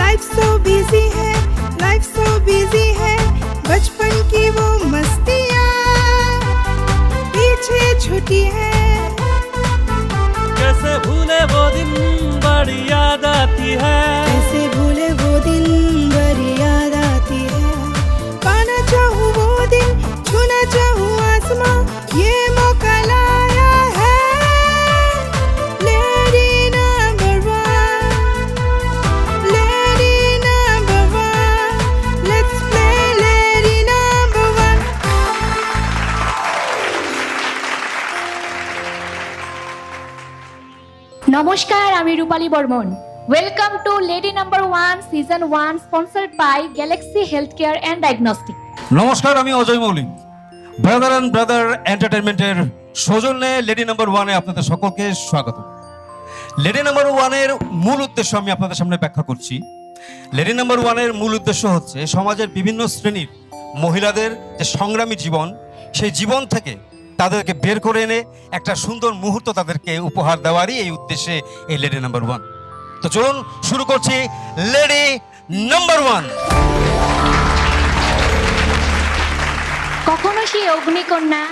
Life so busy है, life so busy है, बचपन की वो मस्तियाँ पीछे छूटी है। कैसे भूले वो दिन बड़ी याद आती है, कैसे भूले वो दिन बड़ी याद आती है। पाना चाहूँ वो दिन, छूना चाहूँ आसमां, ये मौका लाया है lady number one, lady number one, let's play lady number one. নমস্কার, আমি Rupali Barman. Welcome to lady number 1 season 1 sponsored by Galaxy health care and diagnostic. নমস্কার, আমি অজয় মৌলিক। ব্রাদার অ্যান্ড ব্রাদার এন্টারটেনমেন্টের সৌজন্যে লেডি নাম্বার 1-এ আপনাদের সকলকে স্বাগত। লেডি নাম্বার 1-এর মূল উদ্দেশ্য আমি আপনাদের সামনে ব্যাখ্যা করছি। লেডি নাম্বার 1-এর মূল উদ্দেশ্য হচ্ছে সমাজের বিভিন্ন শ্রেণীর মহিলাদের যে সংগ্রামী জীবন, সেই জীবন থেকে তাদেরকে বের করে এনে একটা সুন্দর মুহূর্ত তাদেরকে উপহার দেওয়ারই এই উদ্দেশ্যে এই লেডি নাম্বার 1। তো চলুন শুরু করছি লেডি নাম্বার 1। কখনো সে অগ্নিকন্যা,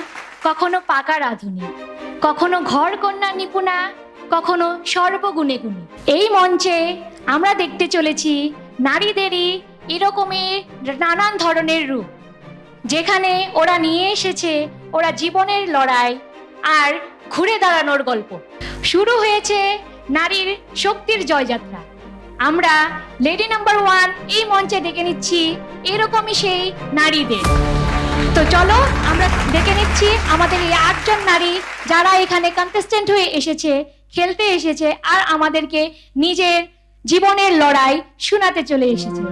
কখনো পাকা রাধুনী, কখনো ঘর কন্যা নিপুণা, কখনো সর্বগুণে গুণী। এই মঞ্চে আমরা দেখতে চলেছি নারীদেরই এরকমই নানান ধরনের রূপ, যেখানে ওরা নিয়ে এসেছে ওরা জীবনের লড়াই আর ঘুরে দাঁড়ানোর গল্প। শুরু হয়েছে নারীর শক্তির জয়যাত্রা। আমরা লেডি নাম্বার 1 এই মঞ্চে ডেকে নিচ্ছি এরকমই সেই নারীদের। তো চলো আমরা ডেকে নিচ্ছি আমাদের এই 8 জন নারী, যারা এখানে কন্টেস্টেন্ট হয়ে এসেছে, খেলতে এসেছে আর আমাদেরকে নিজের জীবনের লড়াই শোনাতে চলে এসেছে।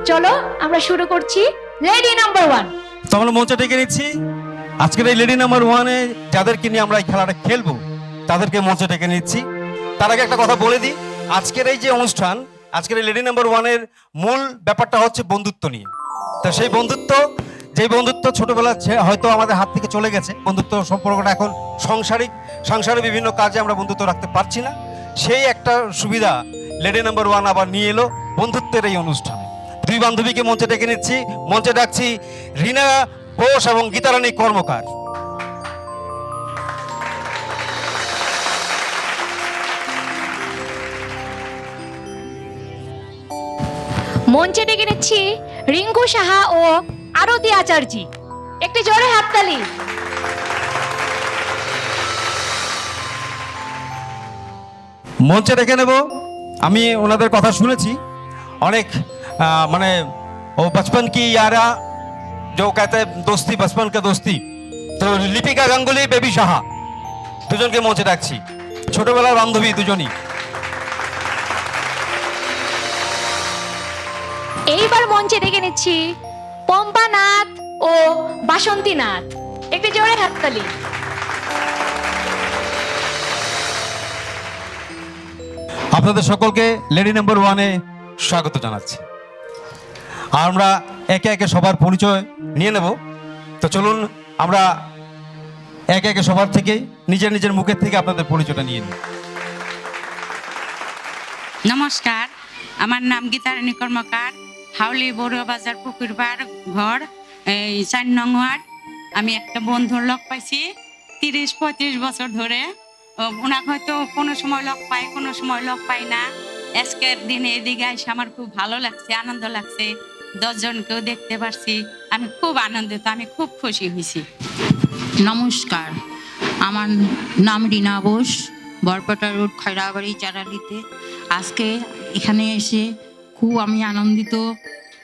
চলো আমরা শুরু করছি লেডি নাম্বার 1। তো আমরা মঞ্চে ডেকে নিচ্ছি আজকের এই লেডি নাম্বার 1-এ যাদেরকে নিয়ে আমরা এই খেলাটা খেলবো, তাদেরকে মঞ্চে ডেকে নিচ্ছি। তার আগে একটা কথা বলে দিই, আজকের এই যে অনুষ্ঠান, আজকের এই লেডি নাম্বার 1-এর মূল ব্যাপারটা হচ্ছে বন্ধুত্ব নিয়ে। তো সেই বন্ধুত্ব, যেই বন্ধুত্ব ছোটবেলা হয়তো আমাদের হাত থেকে চলে গেছে, বন্ধুত্ব সম্পর্কটা এখন সংসারে বিভিন্ন কাজে আমরা বন্ধুত্ব রাখতে পারছি না, সেই একটা সুবিধা লেডি নাম্বার 1 আবার নিয়ে এলো বন্ধুত্বের এই অনুষ্ঠানে। দুই বান্ধবীকে মঞ্চে ডেকে নিচ্ছি। মঞ্চে ডাকছি রিনা ঘোষ এবং গীতারানী কর্মকার। মঞ্চে ডেকে নিচ্ছি রিঙ্কু সাহা ও আরতি আচার্যি। একটি জোরে হাততালি। মঞ্চে ডেকে নেব, আমি ওনাদের কথা শুনেছি অনেক, মানে ও বচপন কি यारा जो कहते हैं दोस्ती बचपन का दोस्ती। তো লিপিকা গাঙ্গুলি, বেবি সাহা, দুজনকে মঞ্চে ডাকছি, ছোটবেলার বান্ধবী দুজনই। এইবার মঞ্চে ডেকে নিচ্ছি পম্পা নাথ ও বাসন্তী নাথ। একটি জোরে হাততালি। আপনাদের সকলকে লেডি নাম্বার 1-এ স্বাগত জানাচ্ছি। আর আমরা একে একে সবার পরিচয় নিয়ে নেব। তো চলুন আমরা একে একে সবার থেকে নিজের নিজের মুখের থেকে আপনাদের পরিচয়টা নিয়ে নিই। নমস্কার, আমার নাম গীতারানী কর্মকার, হাউলি বড়ুয়া বাজার পুকুরপাড় ঘর, এই 4 নং ওয়ার্ড। আমি একটা বন্ধুর লোক পাইছি 30-35 বছর ধরে। ওনাকে হয়তো কোনো সময় লোক পাই, কোনো সময় লোক পাই না। আজকের দিনে এদিকে এসে আমার খুব ভালো লাগছে, আনন্দ লাগছে। 10 জনকেও দেখতে পারছি, আমি খুব আনন্দিত, আমি খুব খুশি হয়েছি। নমস্কার, আমার নাম রিনা বোস, বরপেটা রোড, খয়রাবাড়ি, চারালিতে। আজকে এখানে এসে খুব আমি আনন্দিত,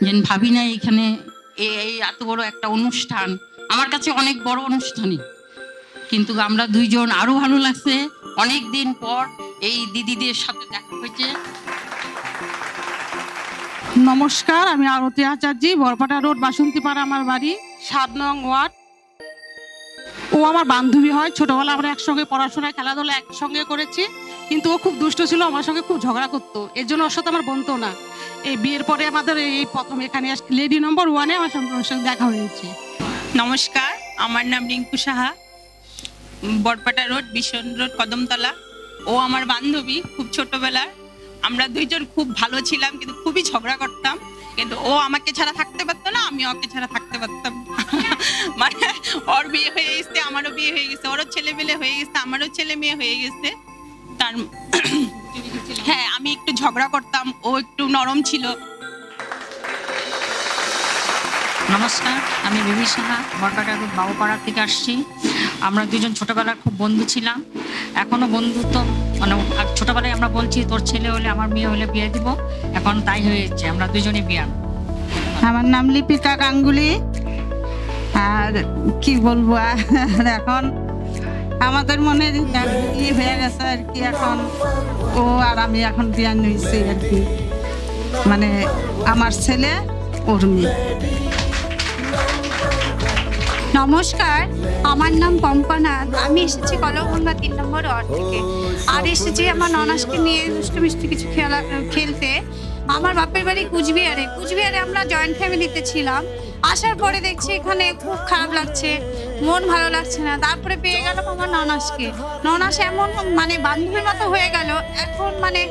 যে ভাবি না এখানে এই এত বড় একটা অনুষ্ঠান, আমার কাছে অনেক বড় অনুষ্ঠানই, কিন্তু আমরা দুইজন আরো ভালো লাগছে। অনেক দিন পর এই দিদিদের সাথে দেখা হয়েছে। নমস্কার, আমি আরতি আচার্যি, বরপাটা রোড, বাসন্তীপাড়া আমার বাড়ি, 7 নং ওয়ার্ড। ও আমার বান্ধবী হয়, ছোটবেলা আমরা একসঙ্গে পড়াশোনায় খেলাধুলা একসঙ্গে করেছি, কিন্তু ও খুব দুষ্ট ছিল, আমার সঙ্গে খুব ঝগড়া করতো, এর জন্য ওর সাথে আমার বনতো না। এই বিয়ের পরে আমাদের এই প্রথম এখানে লেডি নাম্বার 1-এ আমার সঙ্গে দেখা হয়েছে। নমস্কার, আমার নাম রিঙ্কু সাহা, বরপাটা রোড, বিশন রোড, কদমতলা। ও আমার বান্ধবী খুব ছোটবেলার। আমরা দুইজন খুব ভালো ছিলাম, কিন্তু খুবই ঝগড়া করতাম। কিন্তু ও আমাকে ছাড়া থাকতে পারতো না, আমি ওকে ছাড়া থাকতে পারতাম না। মানে ওর বিয়ে হয়ে গেছে, আমারও বিয়ে হয়ে গেছে, ওরও ছেলে মেয়ে হয়ে গেছে, আমারও ছেলে মেয়ে হয়ে গেছে। তার হ্যাঁ, আমি একটু ঝগড়া করতাম, ও একটু নরম ছিল। নমস্কার, আমি বেবি সাহা, বরপাটা রোড বাবুপাড়া থেকে আসছি। আমরা দুজন ছোটবেলার খুব বন্ধু ছিলাম, এখনো বন্ধুত্ব। মানে ছোটবেলায় আমরা বলছি তোর ছেলে হলে আমার মেয়ে হলে বিয়ে দিব, এখন তাই হয়েছে, আমরা দুজনে বিয়ে। আমার নাম লিপিকা গাঙ্গুলি। আর কি বলবো, আর এখন আমাদের মনে ই হয়ে গেছে আর কি। এখন ও আর আমি এখন বিয়ান হয়েছি আর কি, মানে আমার ছেলে ওর মেয়ে। নমস্কার, আমার নাম পম্পনাথ। আমি এসেছি কলমগঙ্গা 3 নম্বর ওয়ার্ড থেকে। আর এসেছি আমার ননাসকে নিয়ে দুষ্টু মিষ্টি কিছু খেলতে। আমার বাপের বাড়ি কুচবিহারে আমরা জয়েন্ট ফ্যামিলিতে ছিলাম। আসার পরে দেখছি এখানে খুব খারাপ লাগছে, মন ভালো লাগছে না। তারপরে পেয়ে গেলাম আমার ননাসকে। ননাস এমন মানে বান্ধবীর মতো হয়ে গেল। এখন মানে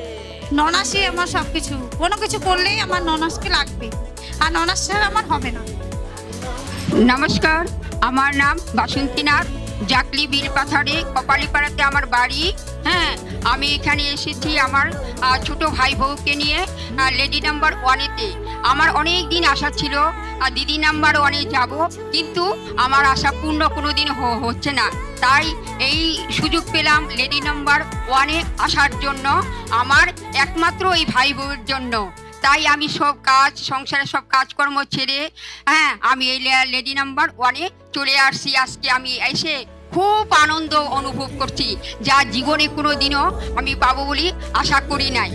ননাসই আমার সবকিছু, কোনো কিছু করলেই আমার ননাসকে লাগবে, আর ননাস ছাড়া আমার হবে না। নমস্কার, আমার নাম বাসন্তী নাথ, জাকলি বিলপাথারে কপালীপাড়াতে আমার বাড়ি। হ্যাঁ, আমি এখানে এসেছি আমার ছোট ভাই বউকে নিয়ে লেডি নাম্বার 1-এতে। আমার অনেক দিন আশা ছিল দিদি নাম্বার 1-এ যাব, কিন্তু আমার আশা পূর্ণ কোনোদিন হচ্ছে না। তাই এই সুযোগ পেলাম লেডি নাম্বার 1-এ আসার জন্য, আমার একমাত্র এই ভাই বউয়ের জন্য। তাই আমি সব কাজ, সংসারের সব কাজকর্ম ছেড়ে হ্যাঁ আমি এই লেডি নাম্বার 1-এ চলে আসছি। আজকে আমি এসে খুব আনন্দ অনুভব করছি, যা জীবনে কোনো দিনও আমি পাবো বলে আশা করি নাই।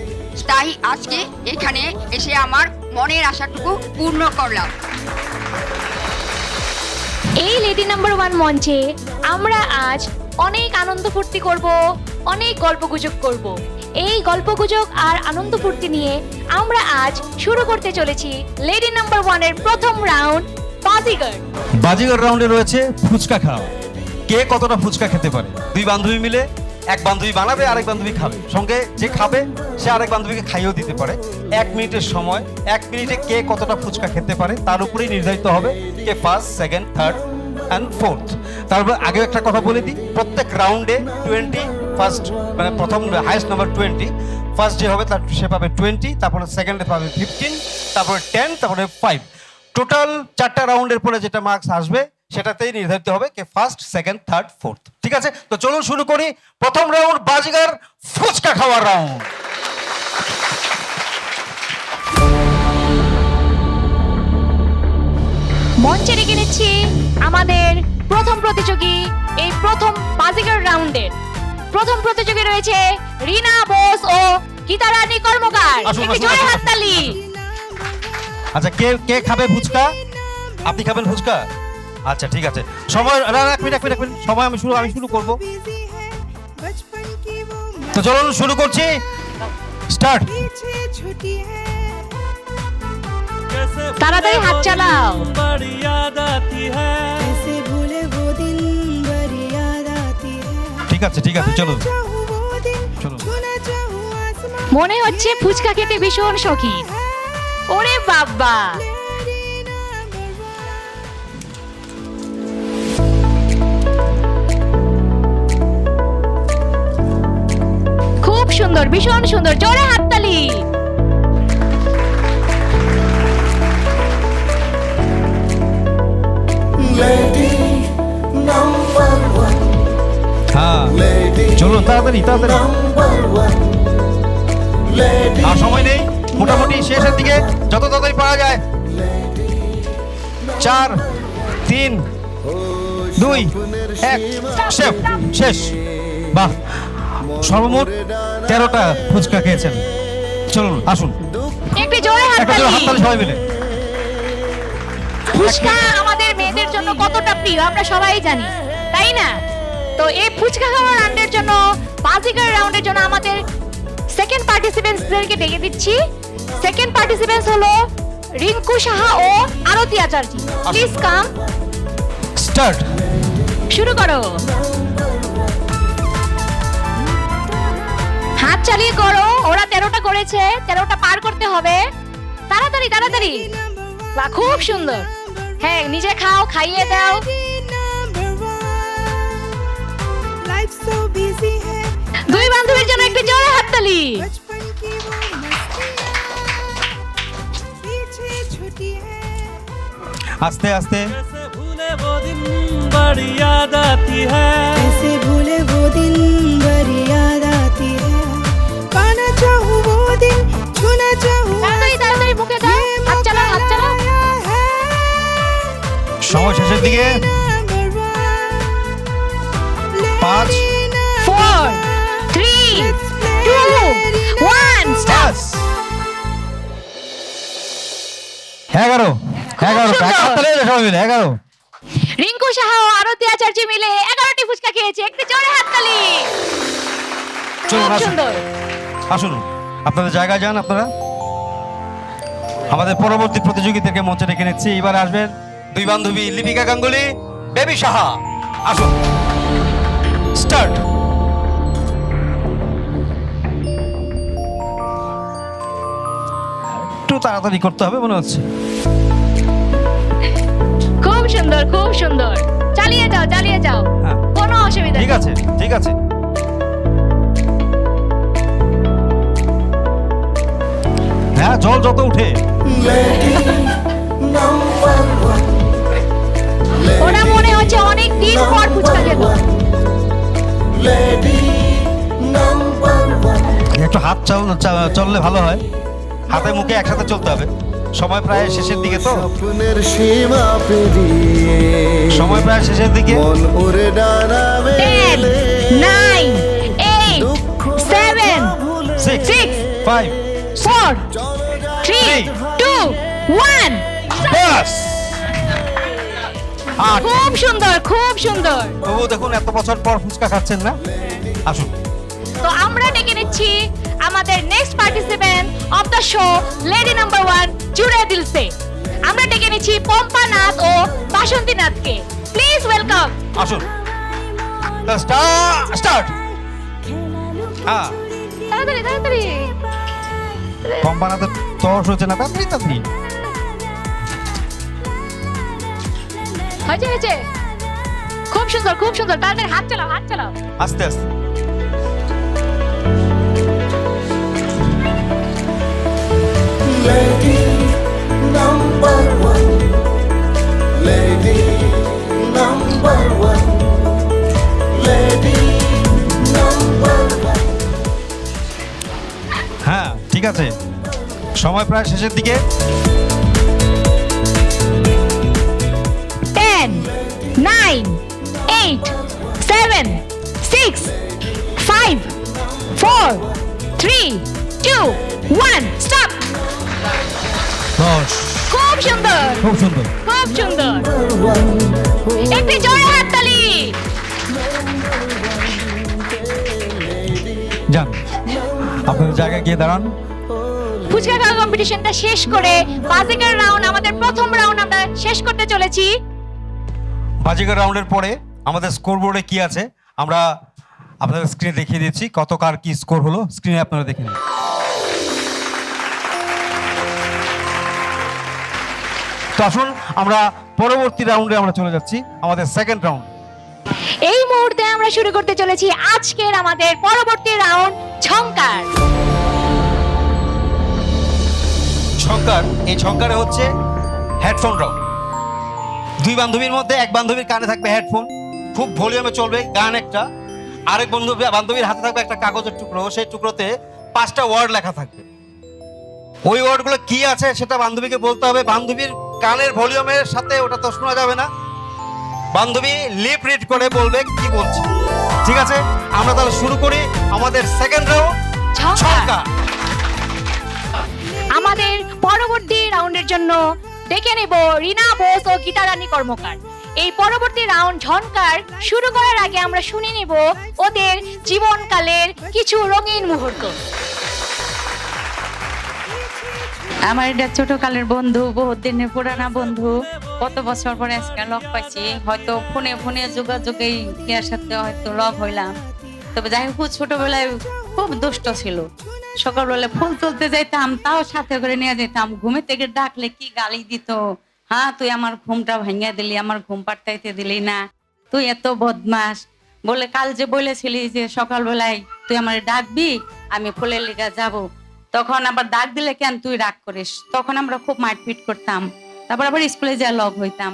তাই আজকে এখানে এসে আমার মনের আশাটুকু পূর্ণ করলাম। এই লেডি নাম্বার 1 মঞ্চে আমরা আজ অনেক আনন্দ ফুর্তি করব, অনেক গল্পগুজব করব। এই গল্পগুজব আর আনন্দ ফুর্তি নিয়ে আমরা আজ শুরু করতে চলেছি লেডি নাম্বার 1-এর প্রথম রাউন্ড, বাজিগর রাউন্ডে রয়েছে ফুচকা খাওয়া। কে কতটা ফুচকা খেতে পারে? দুই বান্ধবী মিলে, এক বান্ধবী বানাবে, আরেক বান্ধবী খাবে। সঙ্গে যে খাবে সে আরেক বান্ধবীকে খাইয়েও দিতে পারে। 1 মিনিটের সময়, 1 মিনিটে কে কতটা ফুচকা খেতে পারে তার উপরেই নির্ধারিত হবে কে first, second, third and fourth. তারপর আগে একটা কথা বলে দিই, প্রত্যেক রাউন্ডে 20 ফার্স্ট, মানে প্রথম হাইয়েস্ট নাম্বার 20, ফার্স্ট যে হবে তার সে পাবে 20, তারপরে সেকেন্ডে পাবে 15, তারপরে 10, তারপরে 5। টোটাল 4টা রাউন্ডের পরে যেটা মার্কস আসবে সেটাতেই নির্ধারিত হবে কে ফার্স্ট, সেকেন্ড, থার্ড, ফোর্থ। ঠিক আছে, তো চলুন শুরু করি প্রথম রাউন্ড, বাজিগার ফুচকা খাওয়ার রাউন্ড। মঞ্চে রেখে নিচ্ছি আমাদের প্রথম প্রতিযোগী। এই প্রথম বাজিগার রাউন্ডের প্রথম প্রতিযোগী রয়েছে রিনা বোস ও গীতারানী কর্মকার। একটু জোরে হাততালি। আচ্ছা, কে কে খাবে ফুচকা? আপনি খাবেন ফুচকা? আচ্ছা ঠিক আছে, সময় এক মিনিট সময় আমি শুরু করব। তো চলুন শুরু করছি, স্টার্ট। তাড়াতাড়ি হাত চালাও। बड़ी याद आती है। कैसे भूले वो दिन, बड़ी याद आती है। ঠিক আছে চলুন। चाहूं वो दिन, छूना चाहूं आसमां। মনে হচ্ছে ফুচকা খেতে ভীষণ শৌখিন। ওরে বাবা, খুব সুন্দর, ভীষণ সুন্দর, জোরে হাততালি। হ্যাঁ চলুন তাড়াতাড়ি। আর সময় নেই, মোটামুটি শেষের দিকে, যত তাড়াতাড়ি পারা যায়। 4, 3, 2, 1, শেষ। বাহ, সর্বমোট 13টা ফুচকা খেয়েছেন। চলুন আসুন, একটু জোরে একটা জোরে হাততালি সবাই মিলে। ফুচকা আমাদের মেয়েদের জন্য কতটা প্রিয় আমরা সবাই জানি, তাই না? তো এই ফুচকা খাওয়ার রাউন্ডের জন্য, বাজিগার রাউন্ডের জন্য আমাদের সেকেন্ড পার্টিসিপেন্টসদেরকে ডেকে দিচ্ছি। সেকেন্ড পার্টিসিপেন্টস হলো রিঙ্কু সাহা ও Arati Acharya. Please come. Start, শুরু করো। হাত চালিয়ে করো, ওরা 13টা করেছে, 13টা পার করতে হবে। তাড়াতাড়ি তাড়াতাড়ি। বাহ, খুব সুন্দর। হ্যাঁ, নিজে খাও, খাইয়ে দাও। लाइफ सो बिजी है দুই বান্ধবীর জন্য একটু জোরে হাততালি। बचपन की वो मस्तियाँ पीछे छुटी है আস্তে আস্তে। कैसे भूले वो दिन बड़ी याद आती है कैसे भूले वो दिन बड़ी याद आती है पाना चाहूँ वो दिन छूना चाहूँ তাড়াতাড়ি তাড়াতাড়ি মুখে দাও, হাত চালাও, হাত চালাও। সময় শেষের দিকে। 5 4 3 2 1 স্টপ। 11 11 রিঙ্কু সাহা ও আরতি আচার্য মিলে 11টি ফুচকা খেয়েছে। একটু জোরে হাততালি। চলুন, খুব আসুন। সুন্দর। আসুন, আপনাদের জায়গায় যান আপনারা। আমাদের পরবর্তী প্রতিযোগিতাকে মঞ্চে ডেকে নিচ্ছি। এবার আসবেন দুই বান্ধবী লিপিকা গাঙ্গুলি, বেবি সাহা। আসুন, স্টার্ট। একটু তাড়াতাড়ি করতে হবে মনে হচ্ছে। খুব সুন্দর, খুব সুন্দর। চালিয়ে যাও, চালিয়ে যাও, হ্যাঁ। কোনো অসুবিধা ঠিক নেই। আছে, ঠিক আছে। হ্যাঁ, জল যত উঠে। ওরা মনে হচ্ছে অনেক দিন পর ফুচকা খেলো। একটু হাত চললে ভালো হয়। হাতে মুখে একসাথে চলতে হবে। সময় প্রায় শেষের দিকে তো। স্বপ্নের সীমা পেরিয়ে সময় প্রায় শেষের দিকে। মন উড়ে ডানা 10 9 8 7 6 6 5 4 3 2 1 বাস। 8। খুব সুন্দর, খুব সুন্দর। তবু দেখুন, এত বছর পর ফুচকা খাচ্ছেন না। আসুন। তো আমরা ডেকে নিচ্ছি আমাদের next participant of the show, lady number 1 জুড়ে দিল সে। আমরা ডেকে নিচ্ছি পম্পা নাথ ও বাসন্তী নাথকে। Please welcome. আসুন, স্টার্ট। হ্যাঁ, তাড়াতাড়ি তাড়াতাড়ি। কোম্পানিতে তরস হচ্ছে না, তাড়াতাড়ি তাড়াতাড়ি। হয়েছে হয়েছে। খুব সুন্দর, খুব সুন্দর। তাড়াতাড়ি হাত চালাও, হাত চালাও। আস্তে আস্তে। Lady number one, lady number one, lady number one. হ্যাঁ, ঠিক আছে। সময় প্রায় শেষের দিকে। 10 9 8 7 6 5 4 3 2 1 স্টপ। 10। খুব সুন্দর, খুব সুন্দর। খুব সুন্দর। একটু জোরে হাততালি। যান, আপনাদের জায়গায় গিয়ে দাঁড়ান। ফুচকা খাওয়া কম্পিটিশনটা শেষ করে বাজিকার রাউন্ড, আমাদের প্রথম রাউন্ড আমরা শেষ করতে চলেছি। বাজিকার রাউন্ডের পরে আমাদের স্কোরবোর্ডে কি আছে আমরা আপনাদের স্ক্রিনে দেখিয়ে দিচ্ছি। কত কার কি স্কোর হলো স্ক্রিনে আপনারা দেখে নিন। তো আসুন, আমরা পরবর্তী রাউন্ডে আমরা চলে যাচ্ছি, আমাদের সেকেন্ড রাউন্ড। এই মুহূর্তে আমরা শুরু করতে চলেছি আজকের আমাদের পরবর্তী রাউন্ড, ঝংকার। ঝংকার, এই ঝংকারে হচ্ছে হেডফোন রাউন্ড। দুই বান্ধবীর মধ্যে এক বান্ধবীর কানে থাকবে হেডফোন, খুব ভলিউমে চলবে গান একটা। আরেক বান্ধবীর হাতে থাকবে একটা কাগজের টুকরো, সেই টুকরোতে 5টা ওয়ার্ড লেখা থাকবে। ওই ওয়ার্ডগুলো কি আছে সেটা বান্ধবীকে বলতে হবে। বান্ধবীর কানের ভলিউমের সাথে ওটা তো শোনা যাবে না। বান্ধবী লিপ রিড করে বলবে কি বলছে। ঠিক আছে, আমরা তাহলে শুরু করি আমাদের সেকেন্ড রাউন্ড, ঝংকার। আমাদের পরবর্তী রাউন্ডের জন্য ডেকে নেব রিনা বোস ও গীতারানী কর্মকার। এই পরবর্তী রাউন্ড ঝংকার শুরু করার আগে আমরা শুনে নেব ওদের জীবনকালের কিছু রঙিন মুহূর্ত। আমার এটা ছোটকালের বন্ধু, বহুত দিনের পুরানা বন্ধু। কত বছর পরে আজকে লগ পাইছি, হয়তো ফোনে ফোনে যোগাযোগেই ইয়ার সাথে হয়তো লগ হইলাম। তবে যাই হোক, ছোটবেলায় খুব দুষ্ট ছিল। সকালবেলা ফুল তুলতে যাইতাম, তাও সাথে করে নিয়ে যেতাম। ঘুমে থেকে ডাকলে কি গালি দিত, হ্যাঁ তুই আমার ঘুমটা ভাঙিয়ে দিলি, আমার ঘুম পাড়তাইতে দিলি না, তুই এত বদমাস। বলে কাল যে বলেছিলি যে সকালবেলায় তুই আমার ডাকবি, আমি ফুলের লিগা যাব, তখন আবার ডাক দিলে কেন তুই রাগ করিস। তখন আমরা খুব মারপিট করতাম, তারপর আবার স্কুলে যা লগ হইতাম।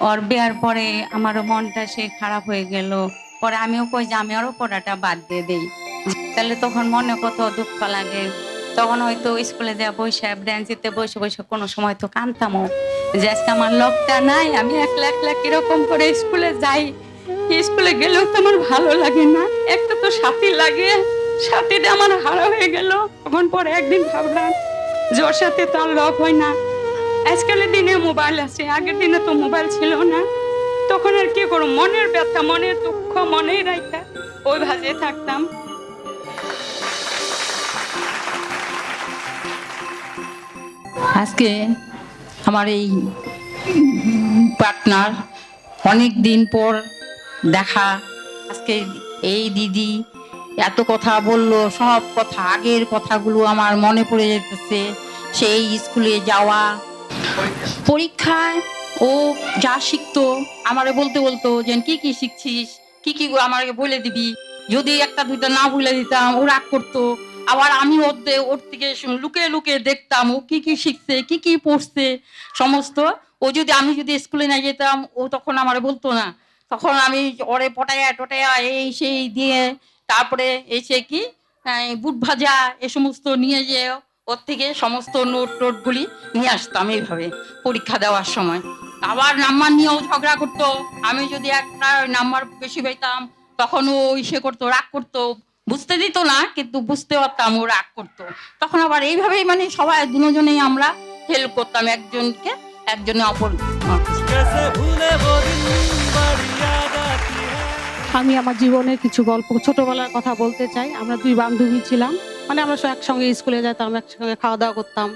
ওর বিয়ার পরে আমারও মনটা সে খারাপ হয়ে গেল। পরে আমিও কই যে আমি আরো পড়াটা বাদ দিয়ে দেই, তাহলে তখন মনে কত দুঃখ লাগে। তখন হয়তো স্কুলে যা বসে ব্রেঞ্চিতে বসে বসে কোনো সময় তো কাঁদতামও যে আজকে আমার লোকটা নাই, আমি একলা একলা কিরকম করে স্কুলে যাই। স্কুলে গেলেও তো আমার ভালো লাগে না, একটা তো সাথী লাগে, সাথীটা আমার হারা হয়ে গেল। তখন পরে একদিন ভাবলাম যে ওর সাথে তো আর লগ হয় না। আজকালের দিনে মোবাইল আছে, আগের দিনে তো মোবাইল ছিল না। তখন আর কি করবো, মনের ব্যথা, মনের দুঃখ মনেই রাখা ওই ভাজে থাকতাম। আজকে আমার এই পার্টনার অনেক দিন পর দেখা, আজকে এই দিদি এত কথা বললো, সব কথা আগের কথাগুলো আমার মনে পড়ে যেতেছে। সেই স্কুলে যাওয়া, পরীক্ষায় ও যা শিখতো আমারে বলতে বলতো যে কি কি শিখছিস, কি কি আমাকে বলে দিবি। যদি একটা দুইটা না বলে দিতাম ও রাগ করতো। আবার আমি ওর থেকে লুকিয়ে লুকিয়ে দেখতাম ও কি কি শিখছে, কি কি পড়ছে সমস্ত। আমি যদি স্কুলে না যেতাম ও তখন আমারে বলতো না, তখন আমি ওরে পটাইয়া টটাইয়া এই সেই দিয়ে তারপরে এসে কি বুট ভাজা এ সমস্ত নিয়ে যে ওর থেকে সমস্ত নোট টোটগুলি নিয়ে আসতাম এইভাবে পরীক্ষা দেওয়ার সময়। আবার নাম্বার নিয়েও ঝগড়া করতো, আমি যদি একটা নাম্বার বেশি পাইতাম তখন ও ইসে করতো, রাগ করতো, বুঝতে দিত না কিন্তু বুঝতে পারতাম ও রাগ করতো। তখন আবার এইভাবেই মানে সবাই দুজনেই আমরা হেল্প করতাম একজনকে, একজনে অপর। कैसे भूले वो दिन बड़ी याद आती है। আমি আমার জীবনের কিছু গল্প ছোটবেলার কথা বলতে চাই। আমরা দুই বান্ধবী ছিলাম, মানে আমরা সব একসঙ্গে স্কুলে যেতাম, একসঙ্গে খাওয়া দাওয়া করতাম।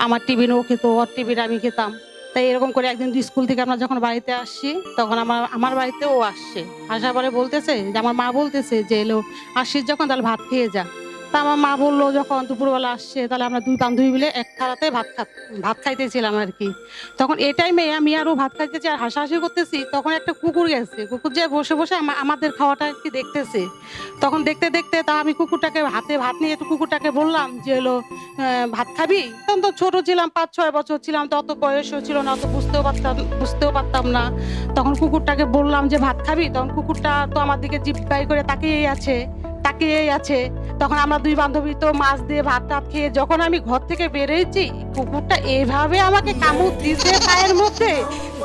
আমার টিফিন ও খেত, ওর টিফিন আমি খেতাম। তাই এরকম করে একদিন স্কুল থেকে আমরা যখন বাড়িতে আসছি তখন আমার বাড়িতে ও আসছে। আসার পরে বলতেছে যে আমার মা বলতেছে যে এলো আসছিস যখন তাহলে ভাত খেয়ে যা। তা আমার মা বললো যখন দুপুরবেলা আসছে তাহলে আমরা দুই বান্ধবী মিলে এক থালাতে ভাত খাইতেছিলাম আর কি। তখন এই টাইমে আমি আরও ভাত খাইতেছি আর হাসাহাসি করতেছি, তখন একটা কুকুর গেছে, কুকুর যে বসে বসে আমাদের খাওয়াটা আর কি দেখতেছে। তখন দেখতে দেখতে তা আমি কুকুরটাকে হাতে ভাত নিয়ে একটু কুকুরটাকে বললাম যে হলো ভাত খাবি। তখন তো ছোট ছিলাম, 5-6 বছর ছিলাম, তো অত বয়সও ছিল না, অত বুঝতেও পারতাম না। তখন কুকুরটাকে বললাম যে ভাত খাবি, তখন কুকুরটা তো আমার দিকে জিভ বাই করে তাকিয়েই আছে। তখন আমরা দুই বান্ধবী তো মাছ দিয়ে ভাত টাত খেয়ে যখন আমি ঘর থেকে বেরিয়েছি, কুকুরটা এইভাবে আমাকে কামড় দিচ্ছে পায়ের মধ্যে,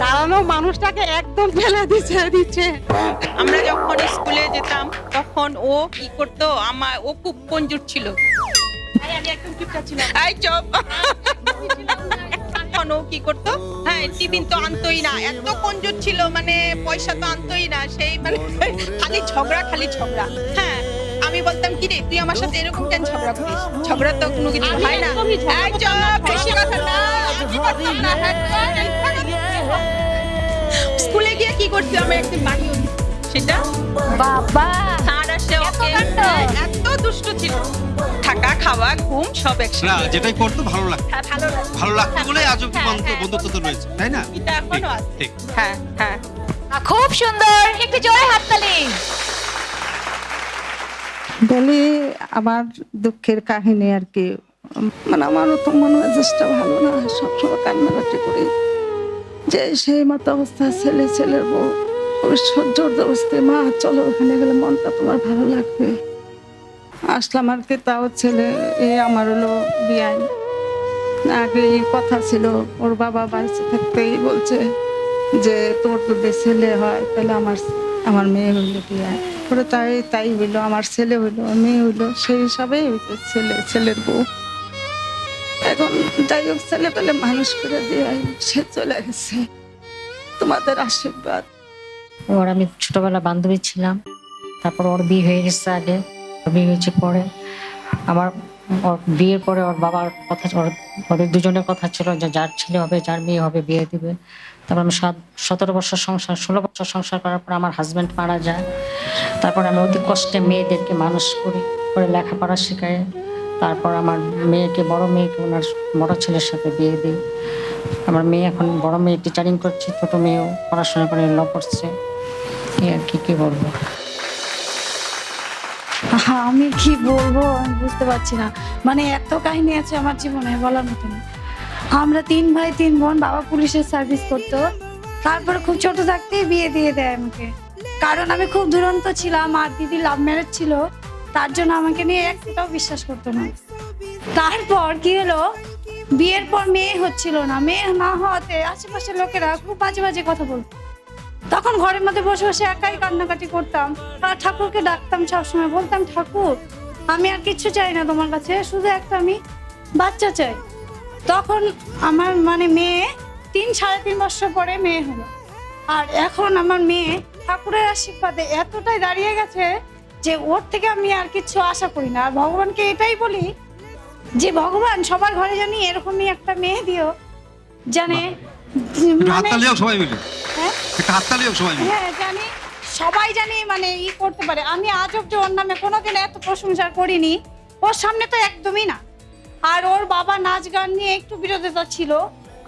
দাঁড়ানো মানুষটাকে একদম ফেলে দিচ্ছে। আমরা যখন স্কুলে যেতাম তখন ও কি করতো, ও খুব কঞ্জুর ছিল। এই চুপ। এখন ও কি করতো, হ্যাঁ টিফিন তো আনতোই না, এত কঞ্জুর ছিল, মানে পয়সা তো আনতোই না, সেই মানে খালি ঝগড়া। হ্যাঁ আমি বলতাম কি রে তুই আমার সাথে এরকম কেন ঝগড়া করিস, ঝগড়া তো কোনো কিছু হয় না। এই চুপ, বেশি কথা না, আমি করতাম না। স্কুলে গিয়ে কি করছি, আমি একদিন বাড়ি সেটা বাবা স্যার আসে, ওকে এত দুষ্ট ছিল, থাকা খাওয়া ঘুম সব একসাথে। না যেটাই করতো ভালো লাগতো, হ্যাঁ ভালো লাগতো বলে আজ বন্ধুত্ব তো রয়েছে, তাই না? এটা এখনো আছে। ঠিক। হ্যাঁ খুব সুন্দর, একটু জোরে হাততালি। বলি আমার দুঃখের কাহিনী আর কি, মানে আমারও তো মনে মেজাজটা ভালো না, সবসময় কান্নাকাটি করি যে সেই মতো অবস্থা, ছেলের বউ জোরদস্তি, মা চলো ওখানে গেলে মনটা তোমার ভালো লাগবে। আসলাম আর কি, তাও ছেলে আমার হলো বিয়াই, আগে কথা ছিল ওর বাবা বাড়িতে থাকতেই বলছে যে তোর যদি ছেলে হয় তাহলে আমার মেয়ে হইলো বিয়াই। পরে তাই হইলো, আমার ছেলে হইলো, মেয়ে হইলো, সেই হিসাবেই হইছে ছেলের বউ। এখন যাই হোক ছেলে পেলে মানুষ করে দিয়ে সে চলে গেছে, তোমাদের আশীর্বাদ। ওর আমি ছোটবেলা বান্ধবী ছিলাম, তারপর ওর বিয়ে হয়ে গেছে, আগে বিয়ে হয়েছে পরে আমার ওর বিয়ের পরে ওর বাবার কথা, ওদের দুজনের কথা ছিল যে যার ছেলে হবে যার মেয়ে হবে বিয়ে দিবে। তারপর আমি 17 বছর সংসার 16 বছর সংসার করার পর আমার হাজব্যান্ড মারা যায়। তারপর আমি অতি কষ্টে মেয়েদেরকে মানুষ করে লেখাপড়া শেখাই। তারপর আমার বড় মেয়েকে ওনার বড় ছেলের সাথে বিয়ে দিই। আমার মেয়ে এখন বড় মেয়ে টিচারিং করছে, ছোট মেয়েও পড়াশোনা করে ল করছে। এই আর কি বলবো। আমি কি বলবো আমি বুঝতে পারছি না, মানে এত কাহিনী আছে আমার জীবনে বলার মতো না। আমরা 3 ভাই 3 বোন, বাবা পুলিশের সার্ভিস করতো। তারপরে খুব ছোট থাকতেই বিয়ে দিয়ে দেয় আমাকে, কারণ আমি খুব দুরন্ত ছিলাম আর দিদি লাভ ম্যারেজ ছিল, তার জন্য আমাকে নিয়ে একটাও বিশ্বাস করতো না। তারপর কি হলো, বিয়ের পর মেয়ে হচ্ছিল না, মেয়ে না হওয়াতে আশেপাশের লোকেরা খুব বাজে বাজে কথা বলতো। তখন ঘরের মধ্যে বসে বসে একাই কান্নাকাটি করতাম আর ঠাকুরকে ডাকতাম সবসময়, বলতাম ঠাকুর আমি আর কিচ্ছু চাই না তোমার কাছে, শুধু একটা আমি বাচ্চা চাই। তখন আমার মানে মেয়ে 3-3.5 বছর পরে মেয়ে হলো। আর এখন আমার মেয়ে ঠাকুরের আশীর্বাদে এতটাই দাঁড়িয়ে গেছে যে ওর থেকে আমি আর কিছু আশা করি না। আর ভগবানকে এটাই বলি যে ভগবান সবার ঘরে জানি এরকমই একটা মেয়ে দিও, জানে সবাই মিলে হ্যাঁ হ্যাঁ জানি সবাই জানি মানে করতে পারে। আমি আজ অব্দি ওর নামে কোনোদিন এত প্রশংসা করিনি, ওর সামনে তো একদমই না। আর ওর বাবা নাচ গান নিয়ে একটু বিরোধিতা ছিল,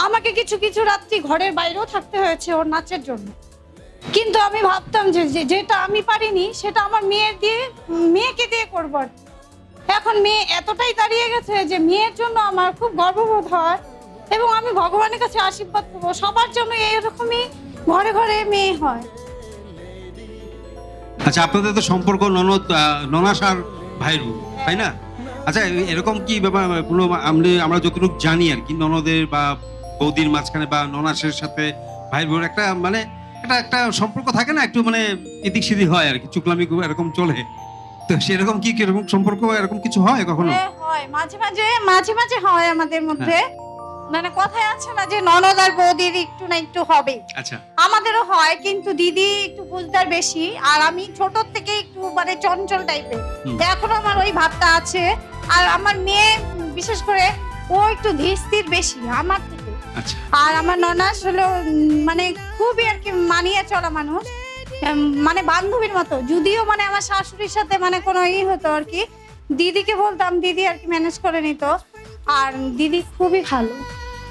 আমাকে কিছু কিছু রাত্রি ঘরের বাইরেও থাকতে হয়েছে ওর নাচের জন্য। কিন্তু আমি ভাবতাম যে যেটা আমি পারিনি সেটা আমার মেয়েকে দিয়ে করবো। এখন মেয়ে এতটাই দাঁড়িয়ে গেছে যে মেয়ের জন্য আমার খুব গর্ববোধ হয় এবং আমি ভগবানের কাছে আশীর্বাদ করবো সবার জন্য এইরকমই ঘরে ঘরে মেয়ে হয়। আচ্ছা, আপনাদের তো সম্পর্ক ননাস আর ভাইয়ের বোন, তাই না? আচ্ছা, এরকম কি ব্যাপার কোনো আমরা যতটুকু জানি আর কি, ননদের বা বৌদির মাঝখানে বা ননাসের সাথে ভাইয়ের বোন একটা সম্পর্ক থাকে না, একটু মানে এদিক সেদিক হয় আর কি, চুকলামি এরকম চলে। তো সেরকম কি এরকম সম্পর্ক এরকম কিছু হয় কখনো? হয় মাঝে মাঝে হয় আমাদের মধ্যে। মানে কথায় আছে না যে ননদ আর বৌদির একটু না একটু হবে। আচ্ছা, আমাদেরও হয়, কিন্তু দিদি একটু বুঝদার বেশি আর আমি ছোট থেকে একটু মানে চঞ্চল টাইপের। এখনো আমার ওই ভাবটা আছে। আর আমার মেয়ে বিশেষ করে ও একটু ধীর স্থির বেশি আমার থেকে। আর আমার ননাস হলো মানে খুবই আর কি মানিয়ে চলা মানুষ, মানে বান্ধবীর মতো। যদিও মানে আমার শাশুড়ির সাথে মানে কোনো হতো আর কি, দিদিকে বলতাম, দিদি আর কি ম্যানেজ করে নিত। আর দিদি খুবই ভালো।